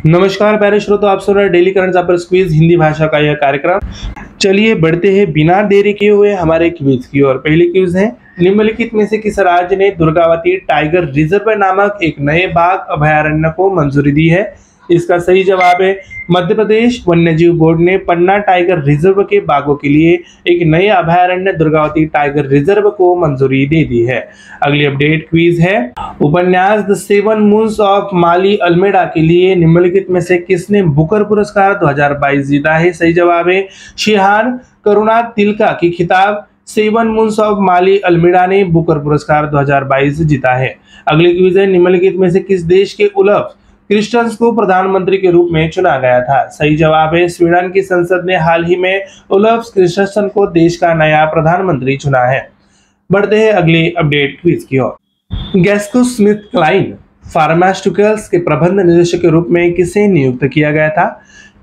नमस्कार प्यारे श्रोता, आप सुन रहे हैं daily current affairs quiz Hindi भाषा का यह कार्यक्रम। चलिए बढ़ते हैं बिना देरी किए हुए हमारे क्विज की ओर। पहली क्विज है, निम्नलिखित में से किस राज्य ने दुर्गावती टाइगर रिजर्व नामक एक नए बाघ अभयारण्य को मंजूरी दी है? इसका सही जवाब है मध्य प्रदेश। वन्यजीव बोर्ड ने पन्ना टाइगर रिजर्व के बाघों के लिए एक नए अभयारण्य दुर्गावती टाइगर रिजर्व को मंजूरी दे दी है। अगली अपडेट क्विज है, उपन्यास the seven moons of Mali Almeida के लिए निम्नलिखित में से किसने बुकर पुरस्कार 2022 जीता है? सही जवाब है शिहान करुणा तिलका की खिताब seven moons of Mali Almeida ने बुकर पुरस्कार 2022 जीता है। अगली क्विज है, निम्नलिखित में से किस देश के उल्फ क्रिस्टन्स को प्रधानमंत्री के रूप में चुना गया था? सही जवाब है स्वीडन की संसद ने हाल ही में उल्फ क्रिस्टन्सन को देश का नया प्रधानमंत्री चुना है। बढ़ते हैं अगली अपडेट क्विज की ओर। ग्लैक्सोस्मिथक्लाइन फार्मास्यूटिकल्स के प्रबंध निदेशक के रूप में किसे नियुक्त किया गया था?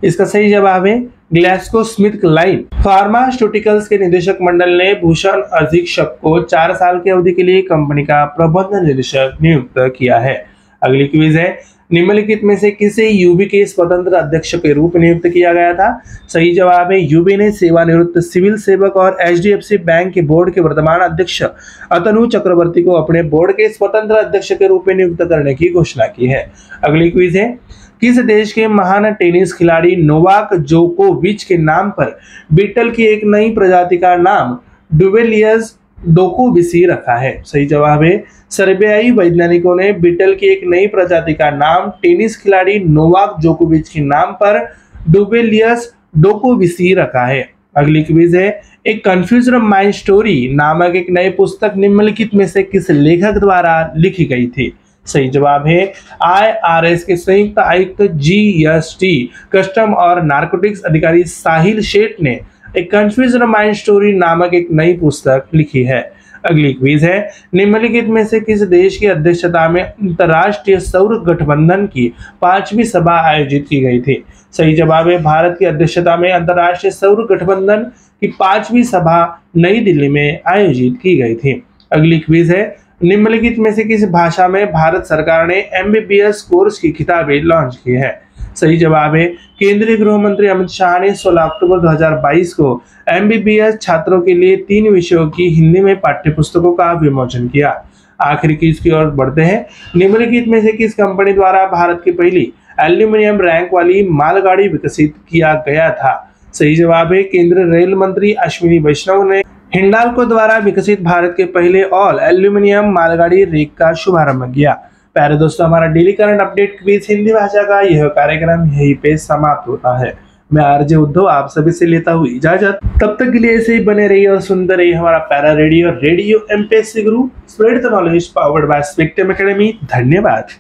इसका सही जवाब है ग्लैक्सोस्मिथक्लाइन फार्मास्यूटिकल्स के निदेशक मंडल ने भूषण अधीक्षक को 4 साल की अवधि के लिए कंपनी का प्रबंध निदेशक नियुक्त किया है। अगली क्विज है, निम्नलिखित में से किसे यूबी के स्वतंत्र अध्यक्ष के रूप में नियुक्त किया गया था? सही जवाब है यूबी ने सेवानिवृत्त सिविल सेवक और एचडीएफसी बैंक के बोर्ड के वर्तमान अध्यक्ष अतनु चक्रवर्ती को अपने बोर्ड के स्वतंत्र अध्यक्ष के रूप में नियुक्त करने की घोषणा की है। अगली क्विज है, किस देश के महान टेनिस खिलाड़ी नोवाक जोकोविच के नाम पर बीटल की एक नई प्रजाति का नाम डुवेलियस डोकोविसी रखा है? सही जवाब है सर्बियाई वैज्ञानिकों ने बीटल की एक नई प्रजाति का नाम टेनिस खिलाड़ी नोवाक जोकोविच के नाम पर डुवेलियस डोकोविसी रखा है। अगली क्विज है, एक कंफ्यूज्ड माइंड स्टोरी नामक एक नई पुस्तक निम्नलिखित में से किस लेखक द्वारा लिखी गई थी? सही जवाब है आईआरएस के संयुक्त आयुक्त जीएसटी कस्टम और नारकोटिक्स अधिकारी साहिल शेठ ने एक कंफ्यूज्ड माइंड स्टोरी नामक एक नई पुस्तक लिखी है। अगली क्विज है, निम्नलिखित में से किस देश की अध्यक्षता में अंतर्राष्ट्रीय सौर गठबंधन की 5वीं सभा आयोजित की गई थी? सही जवाब है भारत की अध्यक्षता में अंतर्राष्ट्रीय सौर गठबंधन की 5वीं सभा नई दिल्ली में आयोजित की गई थी। अगली क्विज है, निम्नलिखित में से किस भाषा में भारत सरकार ने एमबीबीएस कोर्स की किताबें लॉन्च की है? सही जवाब है केंद्रीय गृह मंत्री अमित शाह ने 16 अक्टूबर 2022 को एमबीबीएस छात्रों के लिए 3 विषयों की हिंदी में पाठ्यपुस्तकों का विमोचन किया। आखिरी क्विज की ओर बढ़ते हैं, निम्नलिखित में से किस कंपनी द्वारा भारत की पहली एल्यूमिनियम रैंक वाली मालगाड़ी विकसित किया गया था? सही जवाब है केंद्रीय रेल मंत्री अश्विनी वैष्णव ने हिंडाल्को द्वारा विकसित भारत के पहले ऑल एल्यूमिनियम मालगाड़ी रेक का शुभारंभ किया। प्यारे दोस्तों, हमारा daily current update quiz Hindi भाषा का यह कार्यक्रम यहीं पे समाप्त होता है। मैं आरजे उद्धव आप सभी से लेता हूँ इजाजत। तब तक के लिए ऐसे ही बने रहिए और सुनते रहिए हमारा para radio MPSC Guru, spread the knowledge, powered by spectrum academy. धन्यवाद।